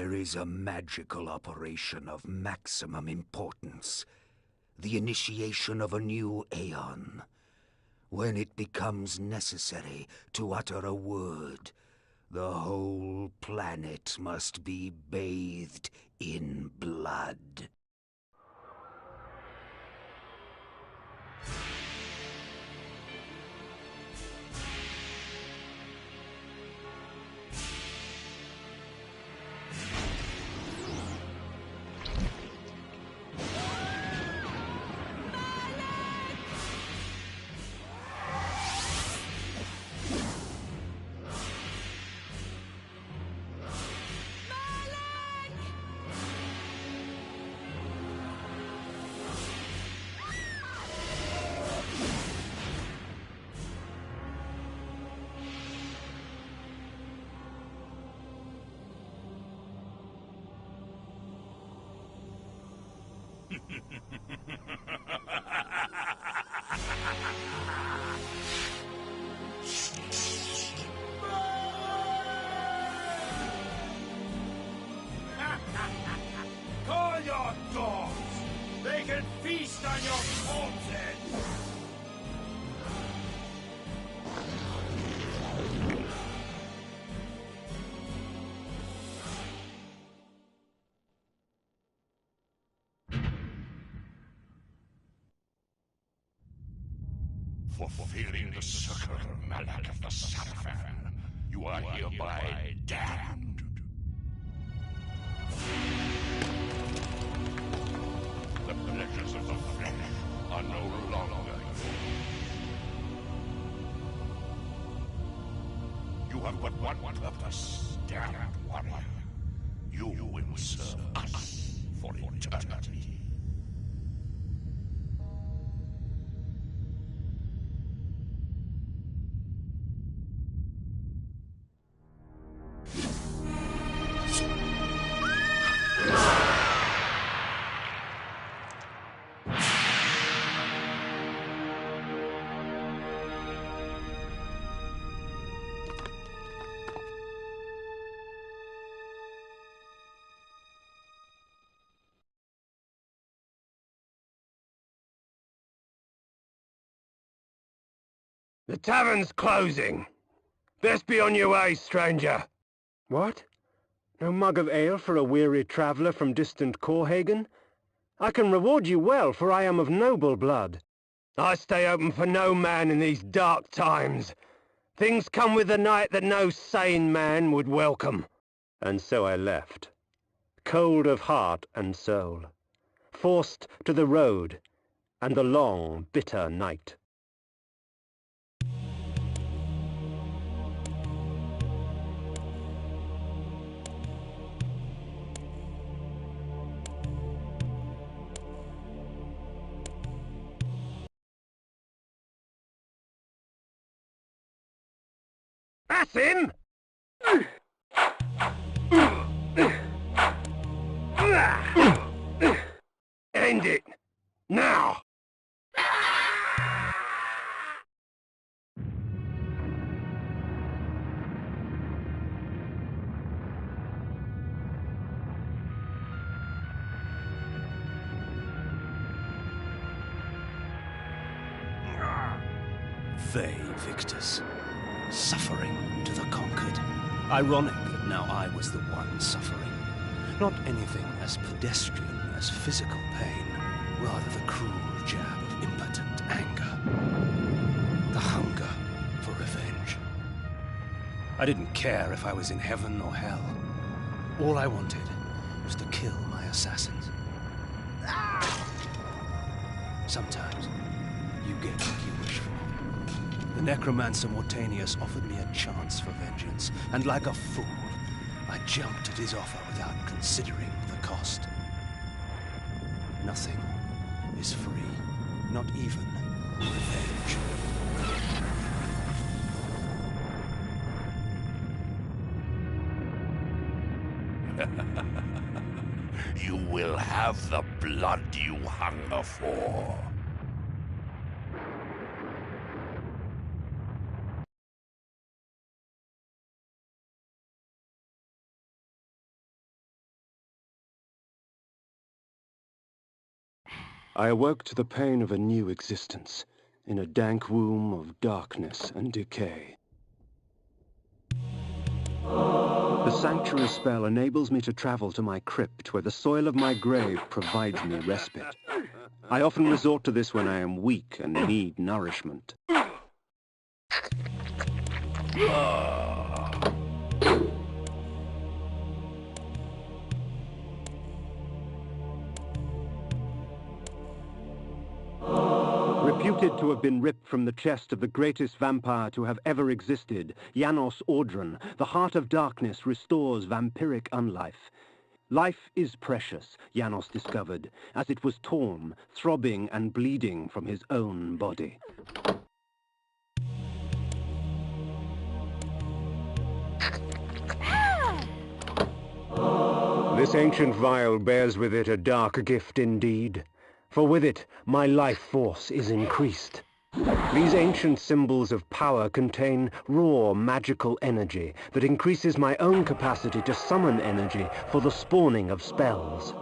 There is a magical operation of maximum importance. The initiation of a new Aeon. When it becomes necessary to utter a word, the whole planet must be bathed in blood. Call your dogs! They can feast on your corpses! For fulfilling the circle of Malak of the Sarafan, you are hereby damned. The pleasures of the flesh are no longer yours. You have but one purpose, damned warrior. You will serve us for eternity. The tavern's closing. Best be on your way, stranger. What? No mug of ale for a weary traveller from distant Corhagen? I can reward you well, for I am of noble blood. I stay open for no man in these dark times. Things come with the night that no sane man would welcome. And so I left, cold of heart and soul, forced to the road and the long, bitter night. That's him! End it! Now! They victors. Suffering to the conquered. Ironic that now I was the one suffering. Not anything as pedestrian as physical pain, rather the cruel jab of impotent anger. The hunger for revenge. I didn't care if I was in heaven or hell. All I wanted was to kill my assassins. Sometimes you get what you wish for. The necromancer Mortanius offered me a chance for vengeance, and like a fool, I jumped at his offer without considering the cost. Nothing is free, not even revenge. You will have the blood you hunger for. I awoke to the pain of a new existence, in a dank womb of darkness and decay. The sanctuary spell enables me to travel to my crypt, where the soil of my grave provides me respite. I often resort to this when I am weak and need nourishment. Reputed to have been ripped from the chest of the greatest vampire to have ever existed, Janos Audron, the heart of darkness restores vampiric unlife. Life is precious, Janos discovered, as it was torn, throbbing and bleeding from his own body. This ancient vial bears with it a dark gift indeed, for with it my life force is increased. These ancient symbols of power contain raw magical energy that increases my own capacity to summon energy for the spawning of spells.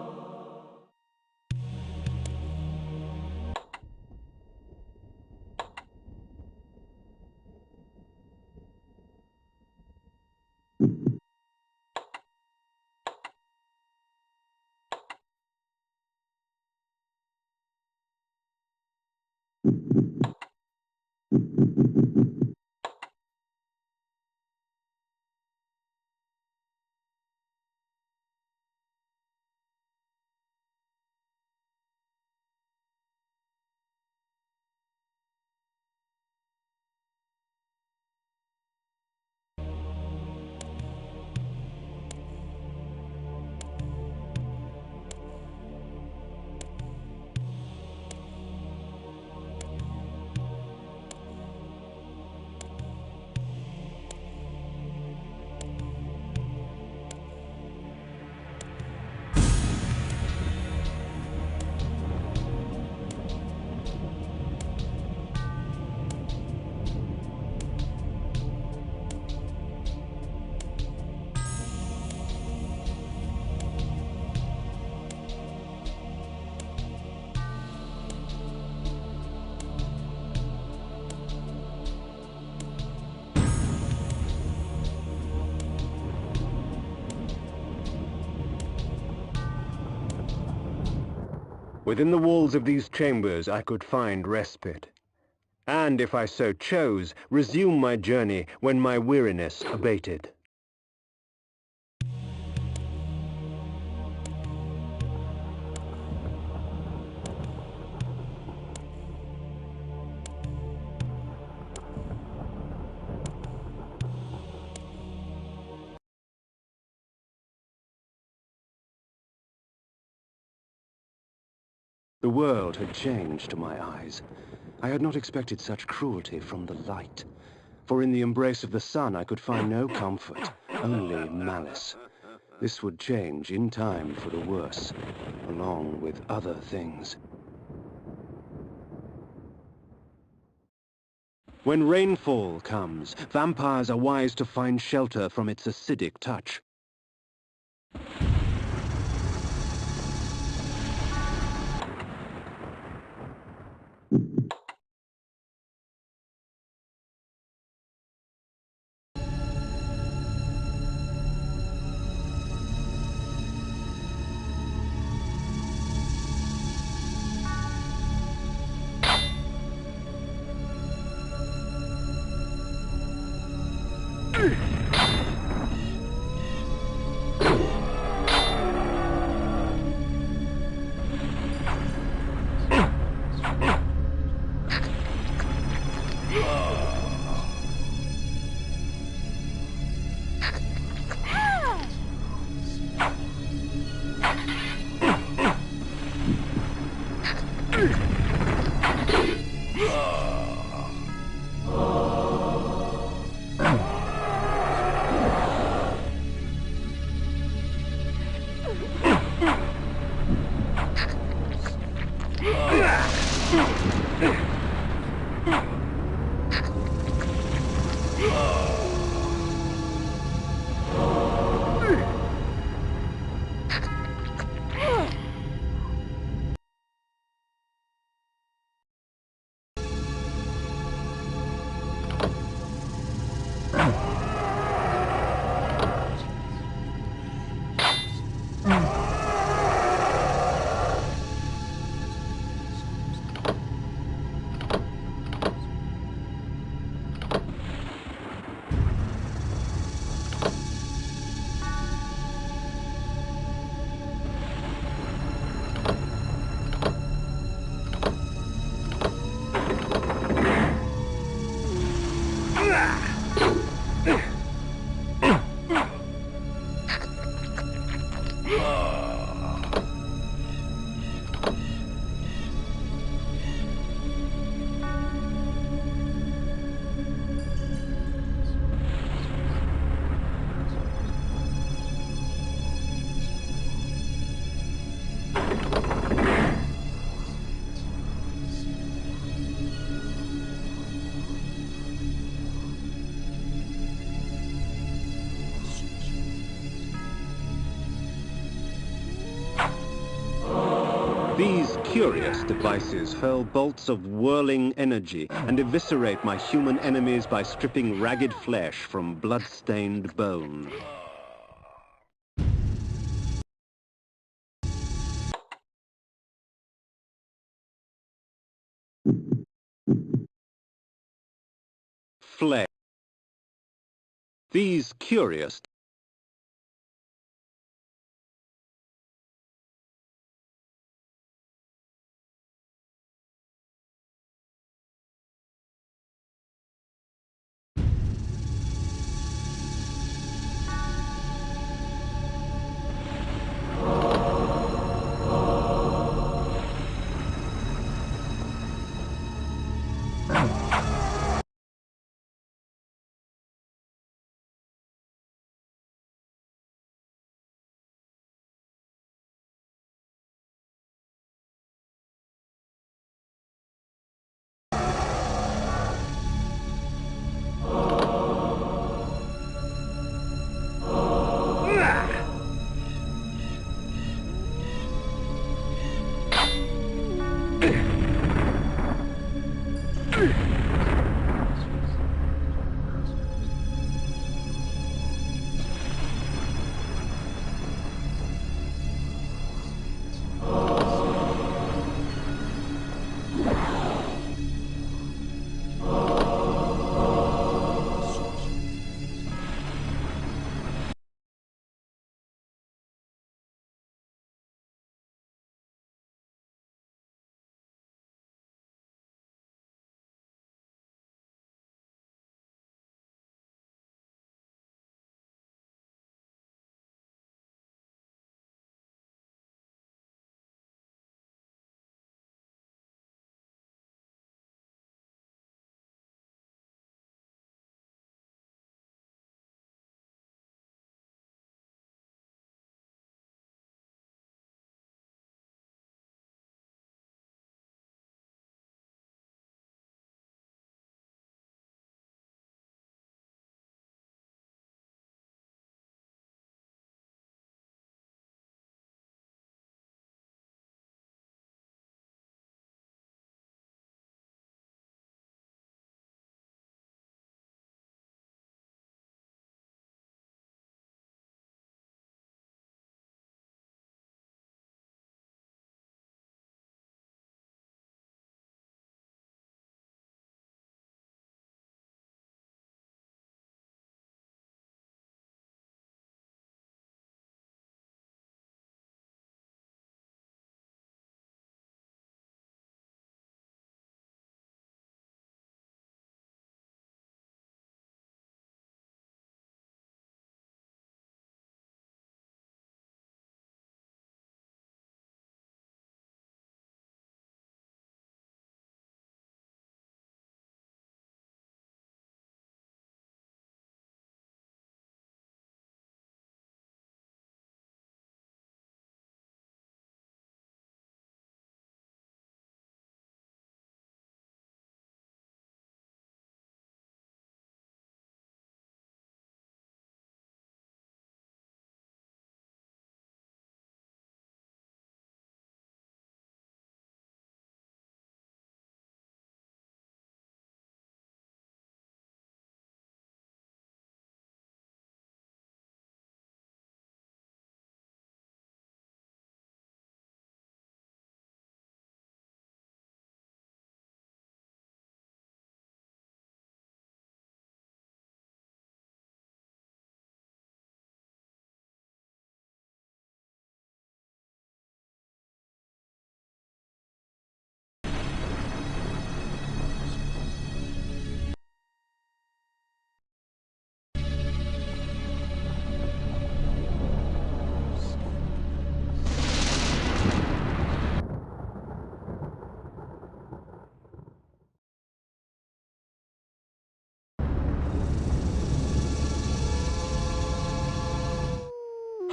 Within the walls of these chambers I could find respite, and, if I so chose, resume my journey when my weariness abated. The world had changed to my eyes. I had not expected such cruelty from the light, for in the embrace of the sun I could find no comfort, only malice. This would change in time for the worse, along with other things. When rainfall comes, vampires are wise to find shelter from its acidic touch. These curious devices hurl bolts of whirling energy and eviscerate my human enemies by stripping ragged flesh from blood-stained bone. Flare. These curious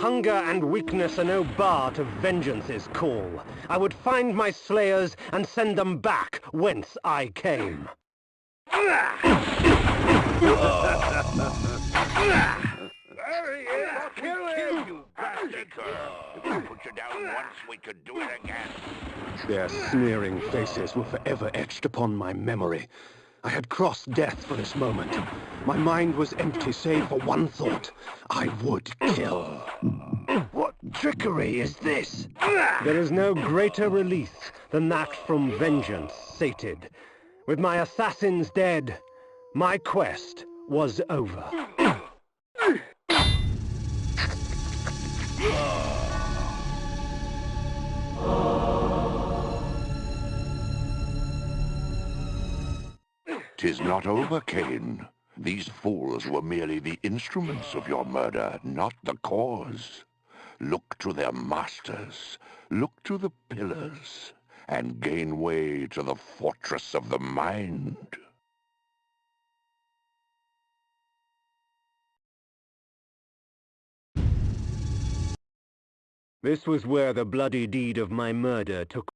Hunger and weakness are no bar to vengeance's call. I would find my slayers and send them back whence I came. There he is! Kill him, you bastard! If I put you down once, we could do it again. Their sneering faces were forever etched upon my memory. I had crossed death for this moment. My mind was empty save for one thought. I would kill. What trickery is this? There is no greater release than that from vengeance sated. With my assassins dead, my quest was over. 'Tis not over, KAIN. These fools were merely the instruments of your murder, not the cause. Look to their masters, look to the pillars, and gain way to the fortress of the mind. This was where the bloody deed of my murder took.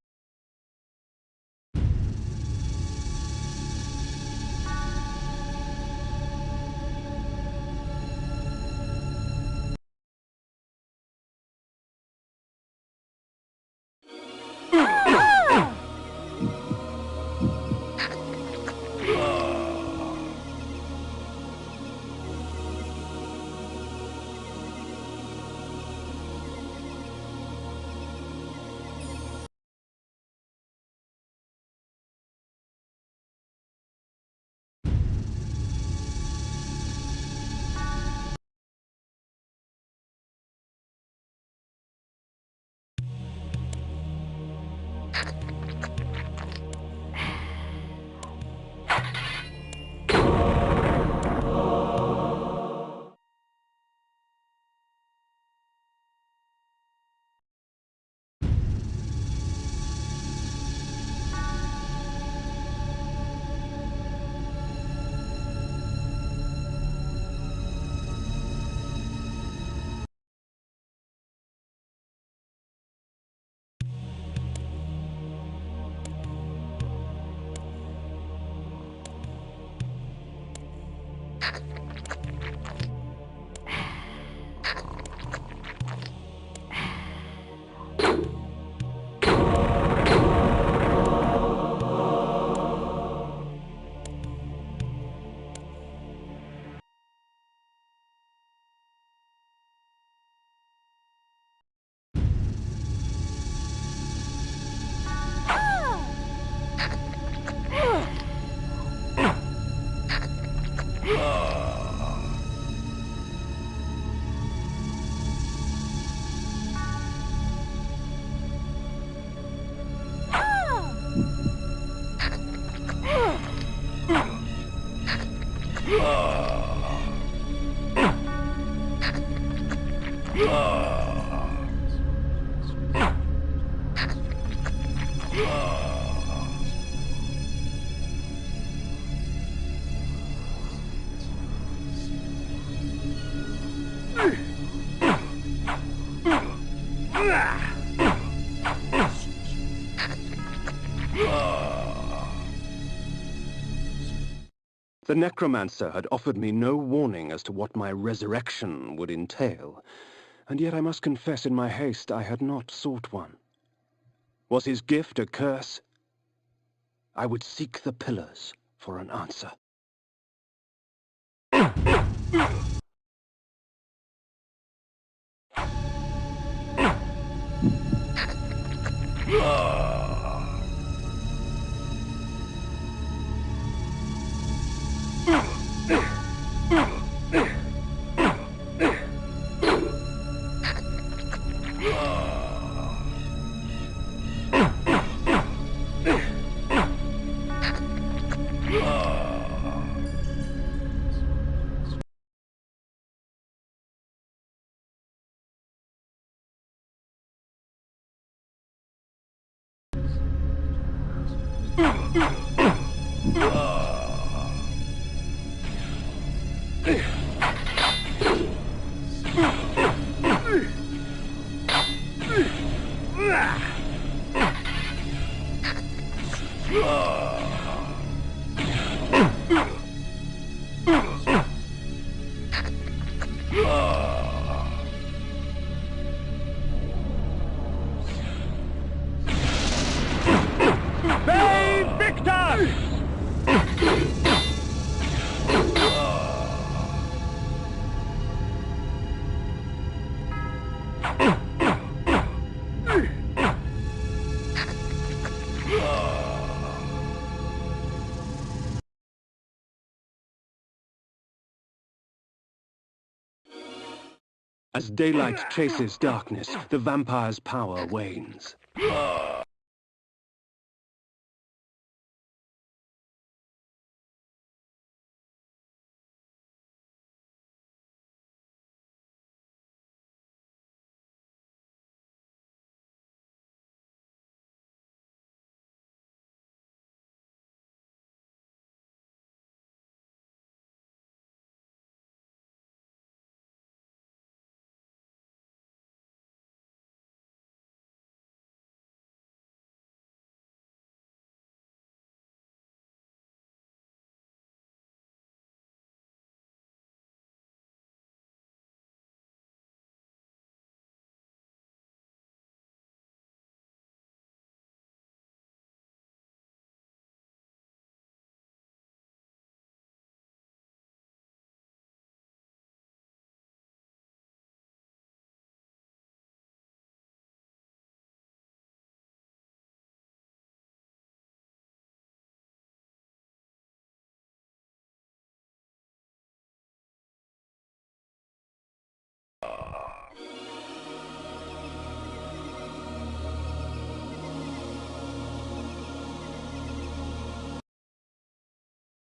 The necromancer had offered me no warning as to what my resurrection would entail, and yet I must confess in my haste I had not sought one. Was his gift a curse? I would seek the pillars for an answer. As daylight chases darkness, the vampire's power wanes.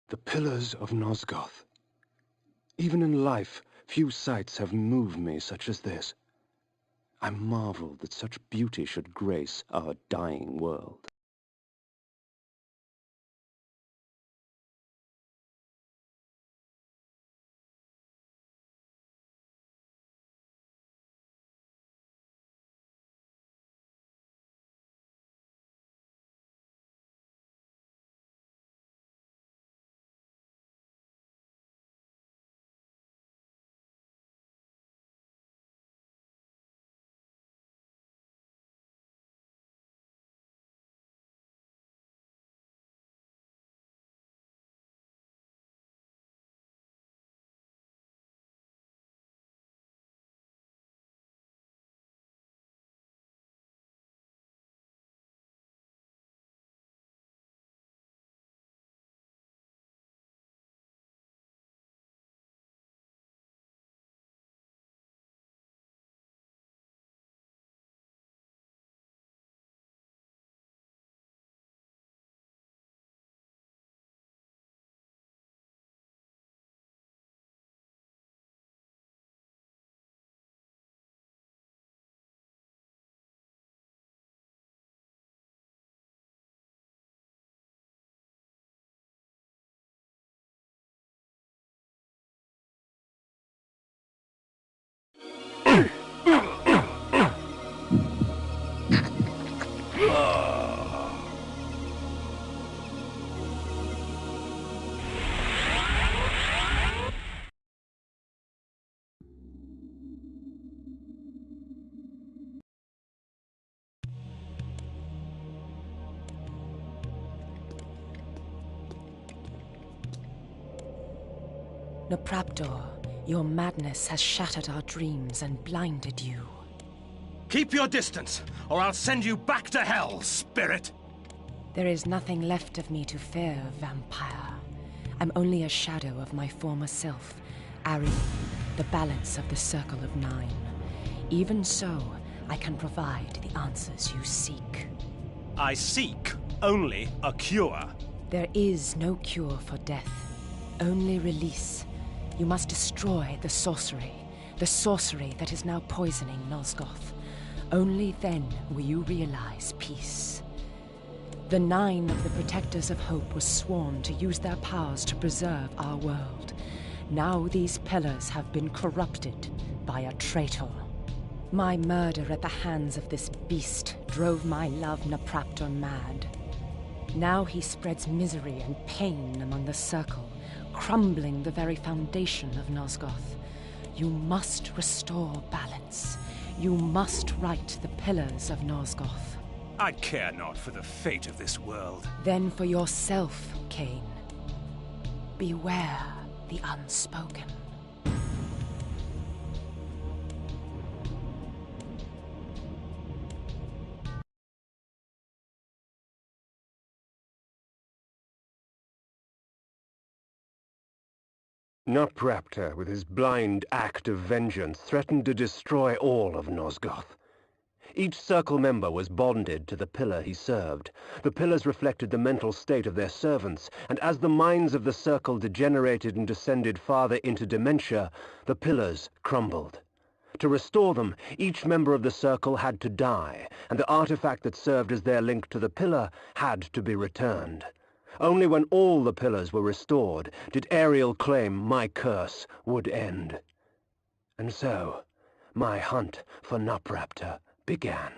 The Pillars of Nosgoth. Even in life, few sights have moved me such as this. I marvel that such beauty should grace our dying world. Nopraptor, your madness has shattered our dreams and blinded you. Keep your distance, or I'll send you back to hell, spirit! There is nothing left of me to fear, vampire. I'm only a shadow of my former self, Ari, the balance of the Circle of Nine. Even so, I can provide the answers you seek. I seek only a cure. There is no cure for death, only release. You must destroy the sorcery that is now poisoning Nosgoth. Only then will you realize peace. The Nine of the Protectors of Hope were sworn to use their powers to preserve our world. Now these pillars have been corrupted by a traitor. My murder at the hands of this beast drove my love Nopraptor mad. Now he spreads misery and pain among the Circle, crumbling the very foundation of Nosgoth. You must restore balance. You must right the pillars of Nosgoth. I care not for the fate of this world. Then for yourself, KAIN. Beware the unspoken. Nupraptor, with his blind act of vengeance, threatened to destroy all of Nosgoth. Each Circle member was bonded to the pillar he served. The pillars reflected the mental state of their servants, and as the minds of the Circle degenerated and descended farther into dementia, the pillars crumbled. To restore them, each member of the Circle had to die, and the artifact that served as their link to the pillar had to be returned. Only when all the pillars were restored did Ariel claim my curse would end. And so, my hunt for Nupraptor began.